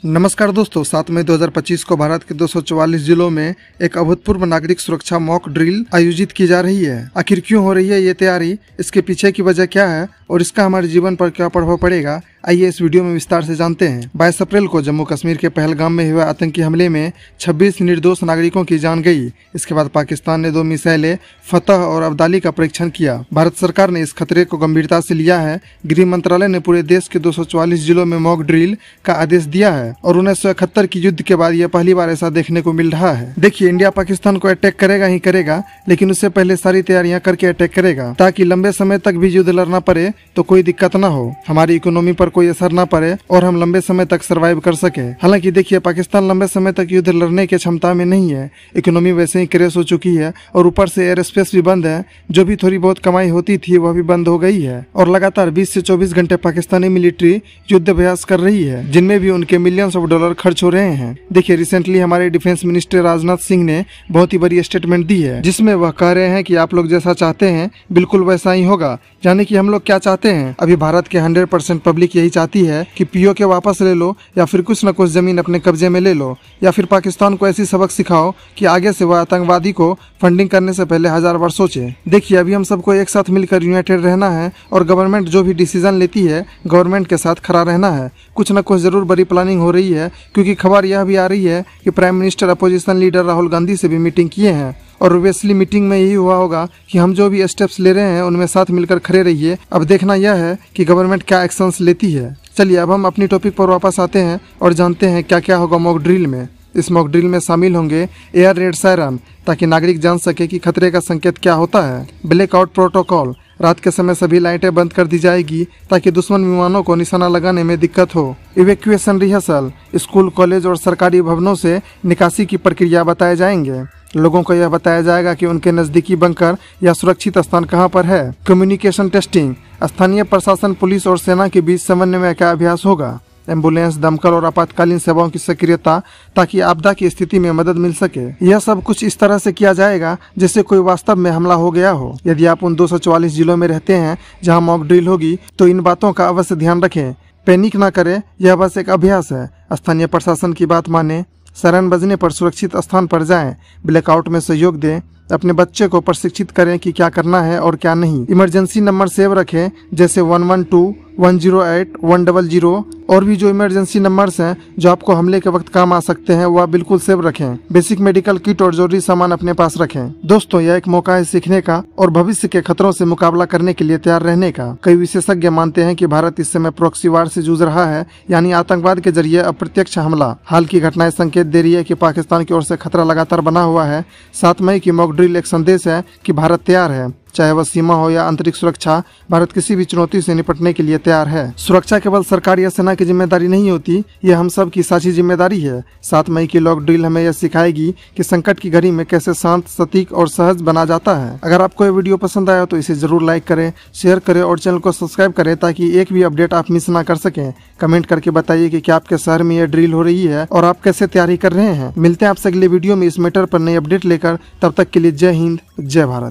नमस्कार दोस्तों, 7 मई 2025 को भारत के 244 जिलों में एक अभूतपूर्व नागरिक सुरक्षा मॉक ड्रिल आयोजित की जा रही है। आखिर क्यों हो रही है ये तैयारी, इसके पीछे की वजह क्या है और इसका हमारे जीवन पर क्या प्रभाव पड़ेगा, आइए इस वीडियो में विस्तार से जानते हैं। 22 अप्रैल को जम्मू कश्मीर के पहलगाम में हुए आतंकी हमले में 26 निर्दोष नागरिकों की जान गई। इसके बाद पाकिस्तान ने 2 मिसाइलें फतह और अब्दाली का परीक्षण किया। भारत सरकार ने इस खतरे को गंभीरता से लिया है। गृह मंत्रालय ने पूरे देश के 244 जिलों में मॉक ड्रिल का आदेश दिया है और 1971 की युद्ध के बाद यह पहली बार ऐसा देखने को मिल रहा है। देखिए, इंडिया पाकिस्तान को अटैक करेगा ही करेगा, लेकिन उससे पहले सारी तैयारियां करके अटैक करेगा ताकि लंबे समय तक भी युद्ध लड़ना पड़े तो कोई दिक्कत ना हो, हमारी इकोनॉमी पर कोई असर ना पड़े और हम लंबे समय तक सरवाइव कर सके। हालांकि देखिए, पाकिस्तान लंबे समय तक युद्ध लड़ने की क्षमता में नहीं है। इकोनॉमी वैसे ही क्रैश हो चुकी है और ऊपर से एयर स्पेस भी बंद है। जो भी थोड़ी बहुत कमाई होती थी वह भी बंद हो गई है और लगातार 20 से 24 घंटे पाकिस्तानी मिलिट्री युद्ध अभ्यास कर रही है, जिनमें भी उनके मिलियंस ऑफ डॉलर खर्च हो रहे हैं। देखिए, रिसेंटली हमारे डिफेंस मिनिस्टर राजनाथ सिंह ने बहुत ही बड़ी स्टेटमेंट दी है, जिसमें वह कह रहे हैं कि आप लोग जैसा चाहते हैं बिल्कुल वैसा ही होगा। यानी कि हम लोग क्या चाहते हैं, अभी भारत के 100% पब्लिक यही चाहती है कि पीओके वापस ले लो या फिर कुछ न कुछ जमीन अपने कब्जे में ले लो, या फिर पाकिस्तान को ऐसी सबक सिखाओ कि आगे से वह आतंकवादी को फंडिंग करने से पहले 1000 बार सोचे। देखिए, अभी हम सबको एक साथ मिलकर यूनाइटेड रहना है और गवर्नमेंट जो भी डिसीजन लेती है गवर्नमेंट के साथ खड़ा रहना है। कुछ न कुछ जरूर बड़ी प्लानिंग हो रही है, क्योंकि खबर यह भी आ रही है कि prime minister opposition leader Rahul Gandhi से भी मीटिंग किए हैं और ऑब्वियसली मीटिंग में यही हुआ होगा कि हम जो भी स्टेप्स ले रहे हैं उनमें साथ मिलकर खड़े रहिए। अब देखना यह है कि गवर्नमेंट क्या एक्शंस लेती है। चलिए, अब हम अपनी टॉपिक पर वापस आते हैं और जानते हैं क्या क्या होगा मॉक ड्रिल में। इस मॉक ड्रिल में शामिल होंगे एयर रेड सायरन, ताकि नागरिक जान सके कि खतरे का संकेत क्या होता है। ब्लैकआउट प्रोटोकॉल, रात के समय सभी लाइटें बंद कर दी जाएगी ताकि दुश्मन विमानों को निशाना लगाने में दिक्कत हो। इवैक्यूएशन रिहर्सल, स्कूल, कॉलेज और सरकारी भवनों से निकासी की प्रक्रिया बताए जाएंगे। लोगों को यह बताया जाएगा कि उनके नजदीकी बंकर या सुरक्षित स्थान कहां पर है। कम्युनिकेशन टेस्टिंग, स्थानीय प्रशासन, पुलिस और सेना के बीच समन्वय का अभ्यास होगा। एम्बुलेंस, दमकल और आपातकालीन सेवाओं की सक्रियता, ताकि आपदा की स्थिति में मदद मिल सके। यह सब कुछ इस तरह से किया जाएगा जैसे कोई वास्तव में हमला हो गया हो। यदि आप उन 244 जिलों में रहते हैं जहां मॉक ड्रिल होगी तो इन बातों का अवश्य ध्यान रखें। पैनिक ना करें, यह बस एक अभ्यास है। स्थानीय प्रशासन की बात माने, सायरन बजने पर सुरक्षित स्थान पर जाएं, ब्लैकआउट में सहयोग दें, अपने बच्चे को प्रशिक्षित करें कि क्या करना है और क्या नहीं। इमरजेंसी नंबर सेव रखें, जैसे 112, 108, 100 और भी जो इमरजेंसी नंबर्स हैं जो आपको हमले के वक्त काम आ सकते हैं वह बिल्कुल सेव रखें। बेसिक मेडिकल किट और जरूरी सामान अपने पास रखें। दोस्तों, यह एक मौका है सीखने का और भविष्य के खतरों से मुकाबला करने के लिए तैयार रहने का। कई विशेषज्ञ मानते हैं कि भारत इस समय प्रॉक्सी वार से जूझ रहा है, यानी आतंकवाद के जरिए अप्रत्यक्ष हमला। हाल की घटनाएं संकेत दे रही है कि पाकिस्तान की ओर से खतरा लगातार बना हुआ है। 7 मई की मॉक ड्रिल एक संदेश है कि भारत तैयार है, चाहे वह सीमा हो या आंतरिक सुरक्षा। भारत किसी भी चुनौती से निपटने के लिए तैयार है। सुरक्षा केवल सरकार या सेना की जिम्मेदारी नहीं होती, यह हम सब की साझी जिम्मेदारी है। 7 मई की मॉक ड्रिल हमें यह सिखाएगी कि संकट की घड़ी में कैसे शांत, सटीक और सहज बना जाता है। अगर आपको यह वीडियो पसंद आया तो इसे जरूर लाइक करें, शेयर करें और चैनल को सब्सक्राइब करें ताकि एक भी अपडेट आप मिस ना कर सकें। कमेंट करके बताइए कि क्या आपके शहर में यह ड्रिल हो रही है और आप कैसे तैयारी कर रहे हैं। मिलते हैं आपसे अगले वीडियो में इस मैटर पर नई अपडेट लेकर। तब तक के लिए जय हिंद, जय भारत।